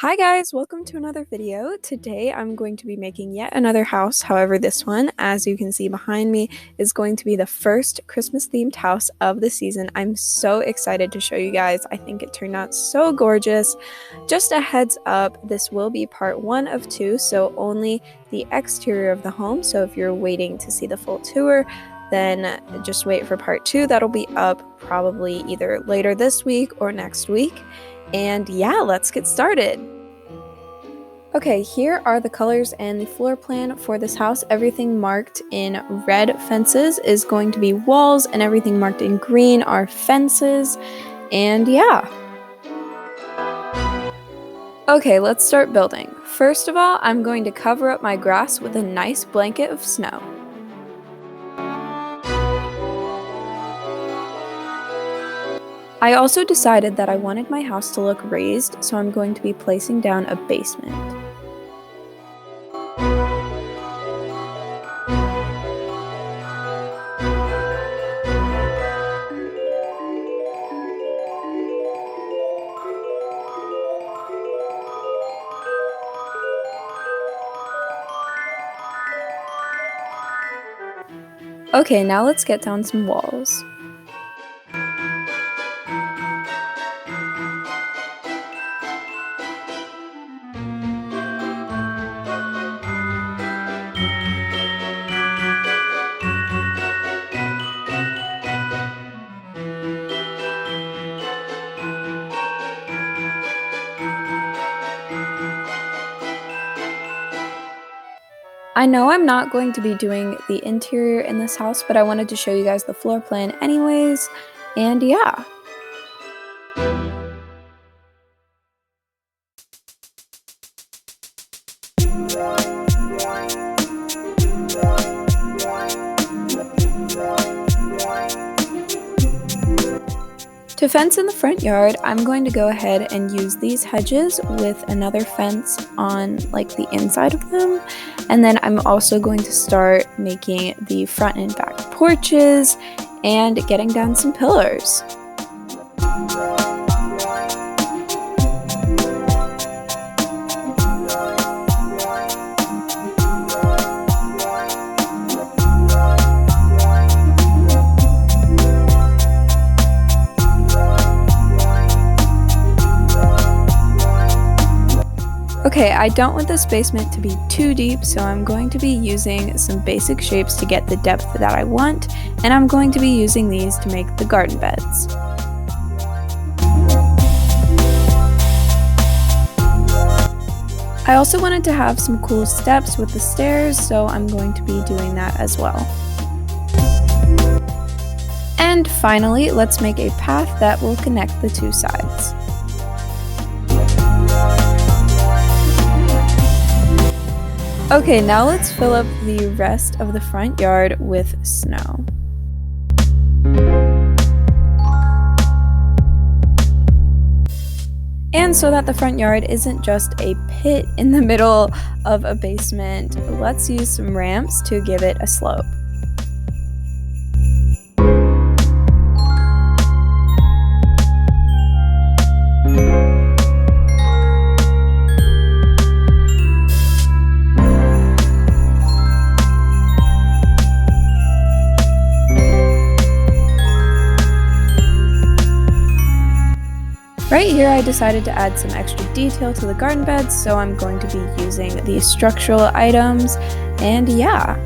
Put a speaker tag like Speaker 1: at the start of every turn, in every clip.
Speaker 1: Hi guys, welcome to another video. Today I'm going to be making yet another house. However, this one, as you can see behind me, is going to be the first Christmas themed house of the season. I'm so excited to show you guys. I think it turned out so gorgeous. Just a heads up, this will be part 1 of 2, so only the exterior of the home. So if you're waiting to see the full tour, then just wait for part 2. That'll be up probably either later this week or next week. And yeah, let's get started. Okay, here are the colors and the floor plan for this house. Everything marked in red fences is going to be walls, and everything marked in green are fences. And yeah. Okay, let's start building. First of all, I'm going to cover up my grass with a nice blanket of snow. I also decided that I wanted my house to look raised, so I'm going to be placing down a basement. Okay, now let's get down some walls. I know I'm not going to be doing the interior in this house, but I wanted to show you guys the floor plan anyways, and yeah. To fence in the front yard, I'm going to go ahead and use these hedges with another fence on like the inside of them. And then I'm also going to start making the front and back porches and getting down some pillars. Okay, I don't want this basement to be too deep, so I'm going to be using some basic shapes to get the depth that I want, and I'm going to be using these to make the garden beds. I also wanted to have some cool steps with the stairs, so I'm going to be doing that as well. And finally, let's make a path that will connect the two sides. Okay, now let's fill up the rest of the front yard with snow. And so that the front yard isn't just a pit in the middle of a basement, let's use some ramps to give it a slope. Right here I decided to add some extra detail to the garden beds, so I'm going to be using these structural items, and yeah.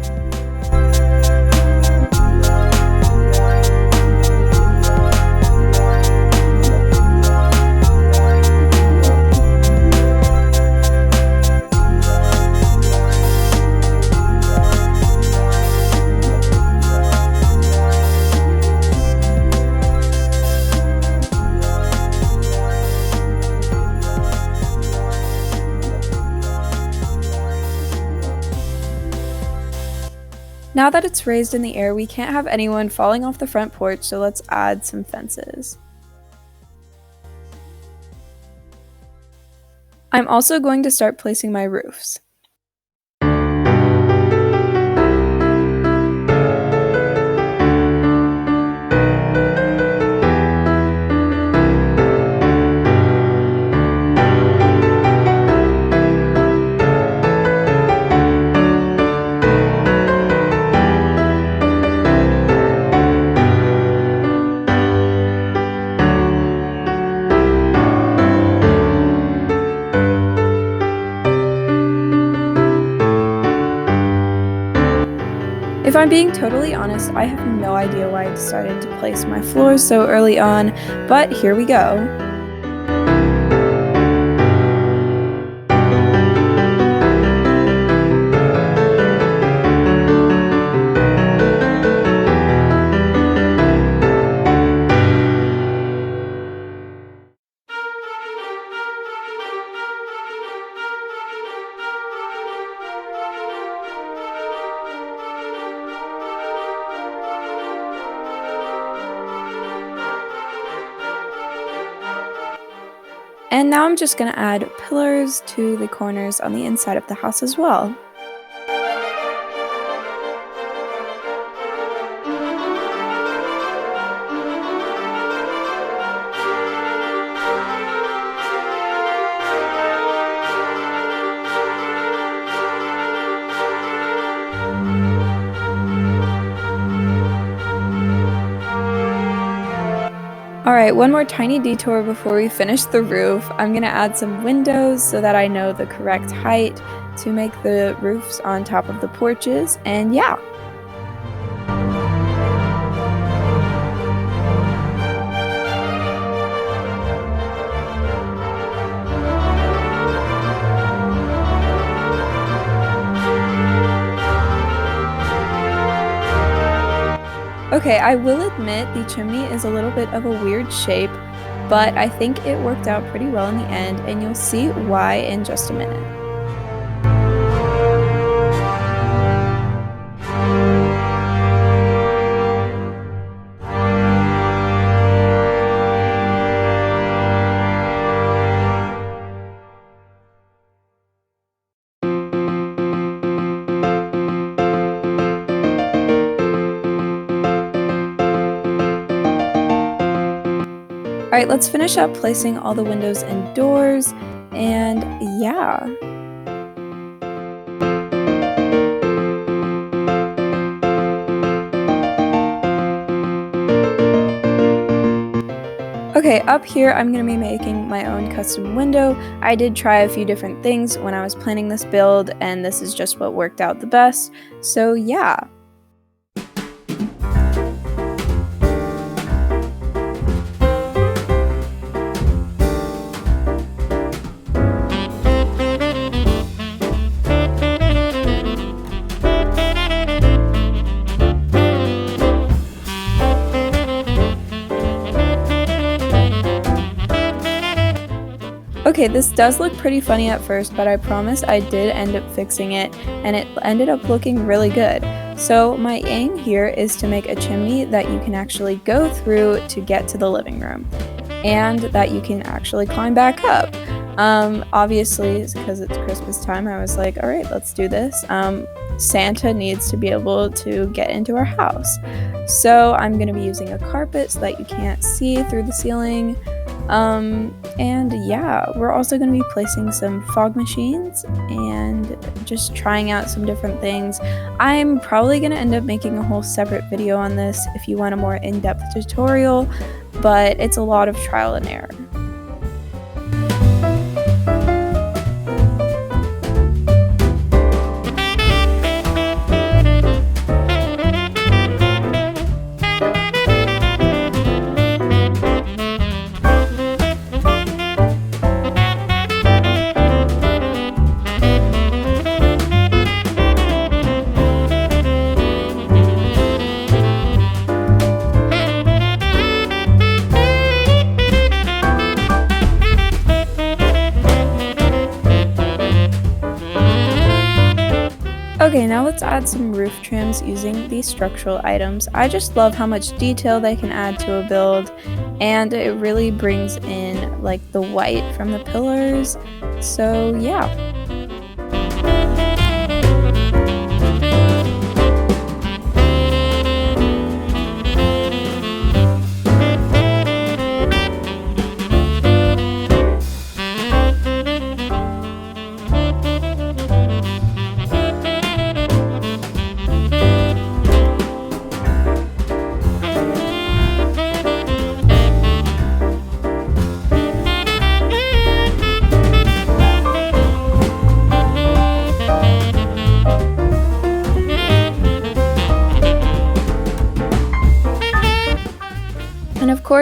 Speaker 1: Now that it's raised in the air, we can't have anyone falling off the front porch, so let's add some fences. I'm also going to start placing my roofs. If I'm being totally honest, I have no idea why I decided to place my floors so early on, but here we go. And now I'm just going to add pillars to the corners on the inside of the house as well. Alright, one more tiny detour before we finish the roof. I'm going to add some windows so that I know the correct height to make the roofs on top of the porches, and yeah. Okay, I will admit the chimney is a little bit of a weird shape, but I think it worked out pretty well in the end, and you'll see why in just a minute. Alright, let's finish up placing all the windows and doors, and yeah. Okay, up here I'm going to be making my own custom window. I did try a few different things when I was planning this build, and this is just what worked out the best, so yeah. Okay, this does look pretty funny at first, but I promise I did end up fixing it, and it ended up looking really good. So my aim here is to make a chimney that you can actually go through to get to the living room, and that you can actually climb back up. Obviously, because it's Christmas time, I was like, alright, let's do this. Santa needs to be able to get into our house. So I'm going to be using a carpet so that you can't see through the ceiling. And yeah, we're also going to be placing some fog machines and just trying out some different things. I'm probably going to end up making a whole separate video on this if you want a more in-depth tutorial, but it's a lot of trial and error. Okay, now let's add some roof trims using these structural items. I just love how much detail they can add to a build, and it really brings in like the white from the pillars, so yeah.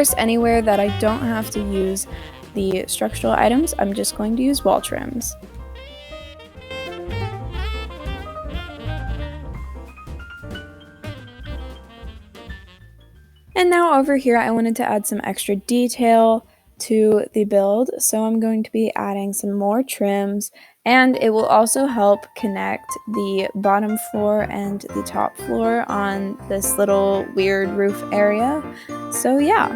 Speaker 1: course, anywhere that I don't have to use the structural items, I'm just going to use wall trims. And now over here, I wanted to add some extra detail to the build, so I'm going to be adding some more trims, and it will also help connect the bottom floor and the top floor on this little weird roof area. So yeah.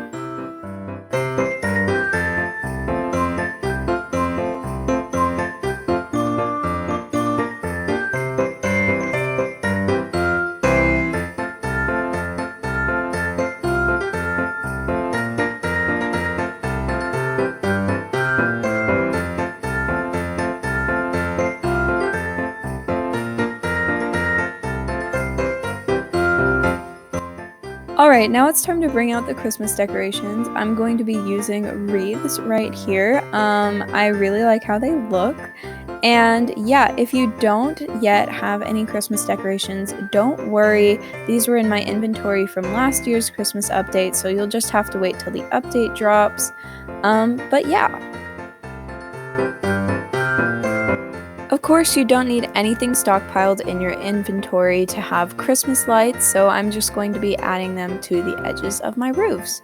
Speaker 1: Alright, now it's time to bring out the Christmas decorations. I'm going to be using wreaths right here. I really like how they look. And yeah, if you don't yet have any Christmas decorations, don't worry. These were in my inventory from last year's Christmas update, so you'll just have to wait till the update drops. But yeah. Of course, you don't need anything stockpiled in your inventory to have Christmas lights, so I'm just going to be adding them to the edges of my roofs.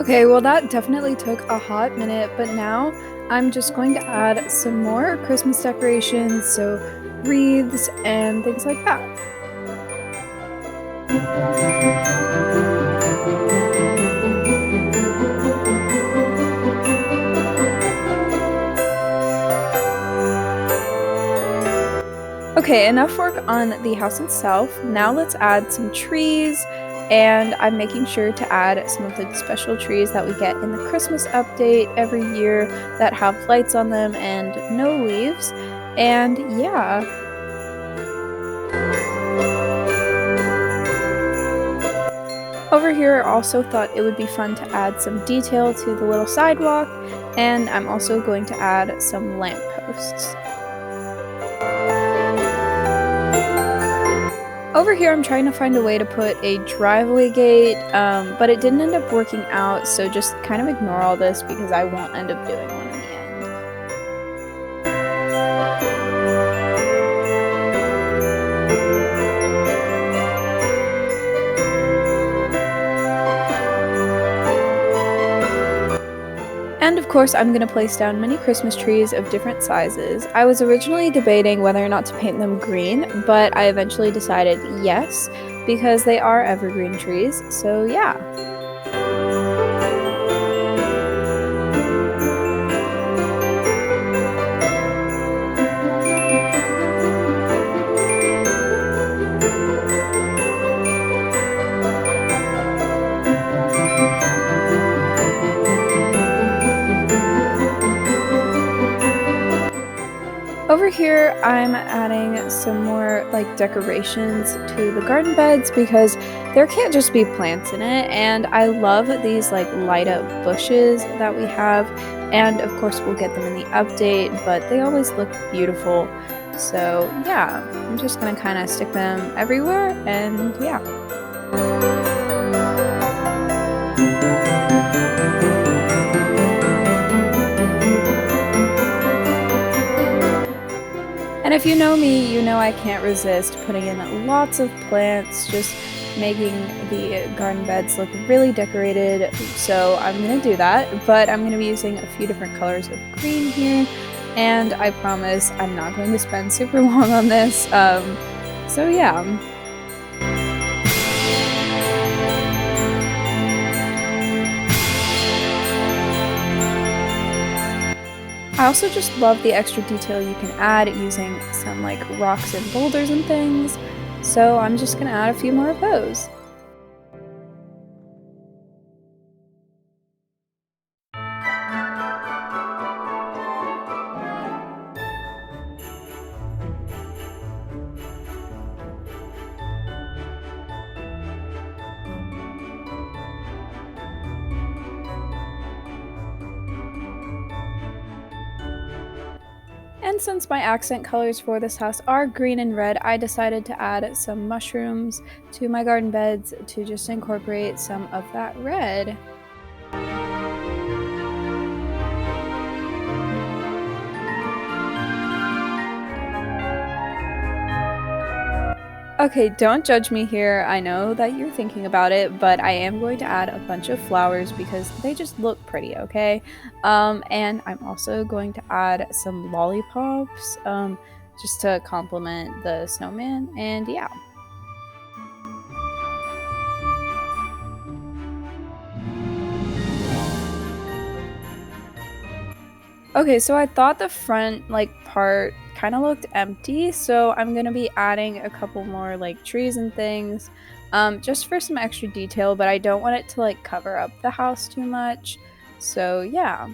Speaker 1: Okay, well that definitely took a hot minute, but now I'm just going to add some more Christmas decorations, so wreaths and things like that. Okay, enough work on the house itself. Now let's add some trees. And I'm making sure to add some of the special trees that we get in the Christmas update every year that have lights on them and no leaves. And yeah. Over here, I also thought it would be fun to add some detail to the little sidewalk, and I'm also going to add some lampposts. Over here, I'm trying to find a way to put a driveway gate, but it didn't end up working out, so just kind of ignore all this because I won't end up doing one in the end. And of course, I'm going to place down mini Christmas trees of different sizes. I was originally debating whether or not to paint them green, but I eventually decided yes, because they are evergreen trees, so yeah. Over here, I'm adding some more like decorations to the garden beds because there can't just be plants in it, and I love these like light up bushes that we have, and of course we'll get them in the update, but they always look beautiful. So yeah, I'm just gonna kind of stick them everywhere, and yeah. And if you know me, you know I can't resist putting in lots of plants, just making the garden beds look really decorated. So I'm going to do that, but I'm going to be using a few different colors of green here. And I promise I'm not going to spend super long on this. So yeah. I also just love the extra detail you can add using some like rocks and boulders and things, so I'm just gonna add a few more of those. And since my accent colors for this house are green and red, I decided to add some mushrooms to my garden beds to just incorporate some of that red. Okay, don't judge me here. I know that you're thinking about it, but I am going to add a bunch of flowers because they just look pretty, okay? And I'm also going to add some lollipops, just to complement the snowman, and yeah. Okay, so I thought the front like part kind of looked empty, so I'm gonna be adding a couple more like trees and things, just for some extra detail, but I don't want it to like cover up the house too much. So yeah.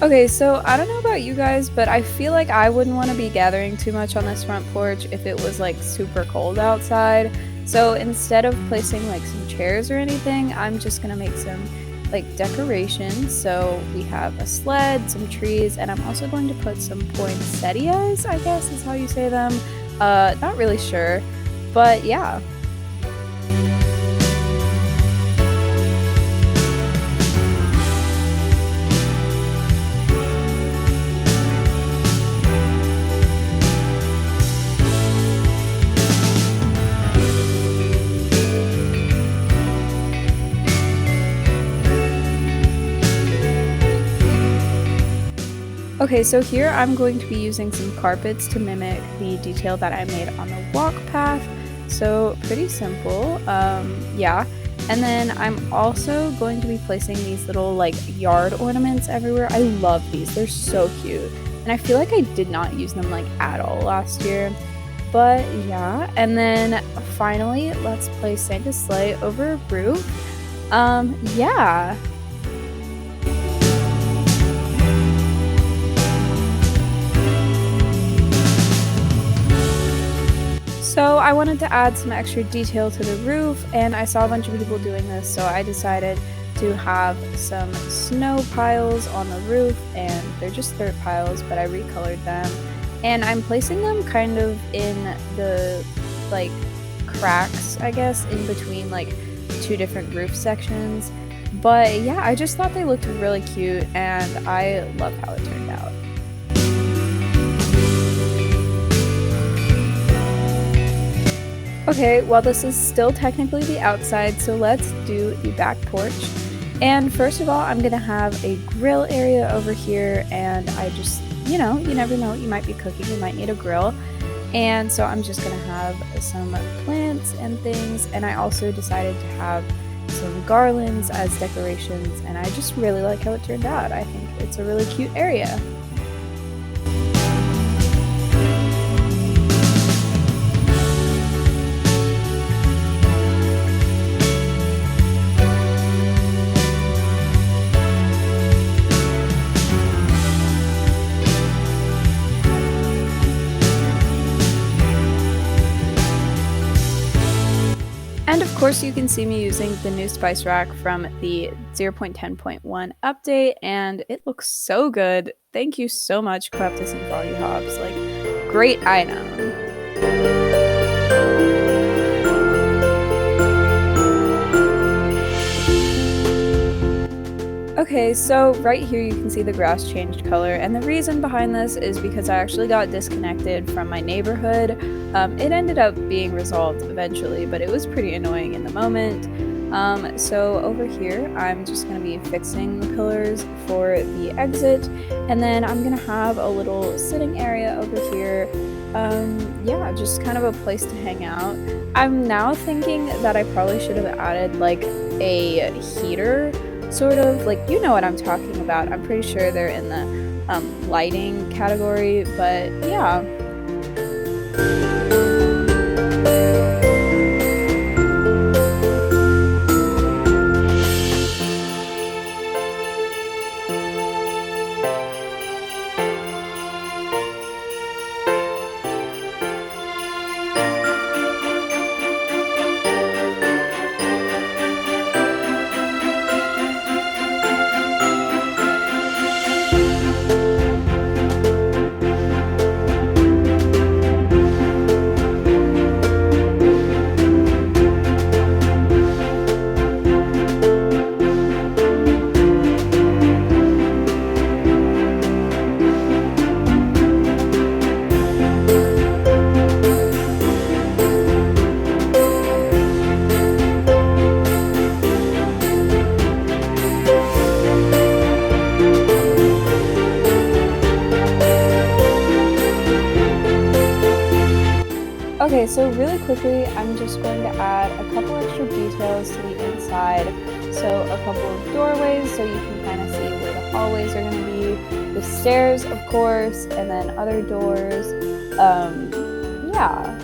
Speaker 1: Okay, so I don't know about you guys, but I feel like I wouldn't want to be gathering too much on this front porch if it was like super cold outside. So instead of placing like some chairs or anything, I'm just gonna make some like decorations. So we have a sled, some trees, and I'm also going to put some poinsettias, I guess is how you say them. Not really sure, but yeah. Okay, so here I'm going to be using some carpets to mimic the detail that I made on the walk path. So pretty simple, yeah. And then I'm also going to be placing these little like yard ornaments everywhere. I love these, they're so cute. And I feel like I did not use them like at all last year. But yeah, and then finally, let's place Santa's sleigh over a roof. Yeah. So I wanted to add some extra detail to the roof, and I saw a bunch of people doing this, so I decided to have some snow piles on the roof, and they're just dirt piles, but I recolored them. And I'm placing them kind of in the, like, cracks, I guess, in between, like, two different roof sections. But yeah, I just thought they looked really cute and I love how it turned out. Okay, well this is still technically the outside, so let's do the back porch. And first of all, I'm gonna have a grill area over here, and I just, you never know what you might be cooking, you might need a grill. And so I'm just gonna have some plants and things, and I also decided to have some garlands as decorations, and I just really like how it turned out. I think it's a really cute area. And of course you can see me using the new spice rack from the 0.10.1 update, and it looks so good. Thank you so much, Cleptus and Froggy Hops. Like, great item. Okay, so right here you can see the grass changed color, and the reason behind this is because I actually got disconnected from my neighborhood. It ended up being resolved eventually, but it was pretty annoying in the moment. So over here I'm just going to be fixing the pillars for the exit, and then I'm going to have a little sitting area over here. Yeah, just kind of a place to hang out. I'm now thinking that I probably should have added like a heater, sort of, like, you know what I'm talking about. I'm pretty sure they're in the lighting category, but yeah. Okay, so really quickly, I'm just going to add a couple extra details to the inside. So a couple of doorways so you can kind of see where the hallways are going to be, the stairs, of course, and then other doors. Yeah.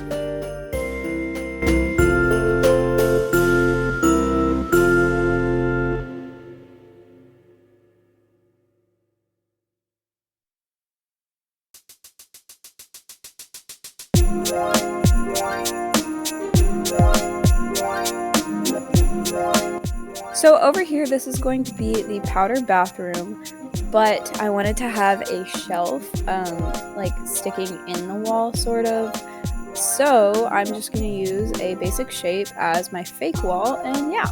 Speaker 1: So over here, this is going to be the powder bathroom, but I wanted to have a shelf, like sticking in the wall, sort of. So I'm just going to use a basic shape as my fake wall, and yeah.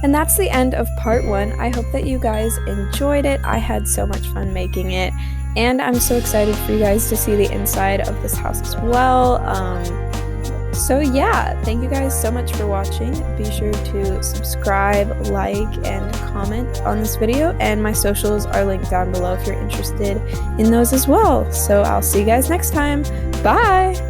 Speaker 1: And that's the end of part 1. I hope that you guys enjoyed it. I had so much fun making it, and I'm so excited for you guys to see the inside of this house as well. So yeah, thank you guys so much for watching. Be sure to subscribe, like, and comment on this video, and my socials are linked down below if you're interested in those as well. So I'll see you guys next time. Bye!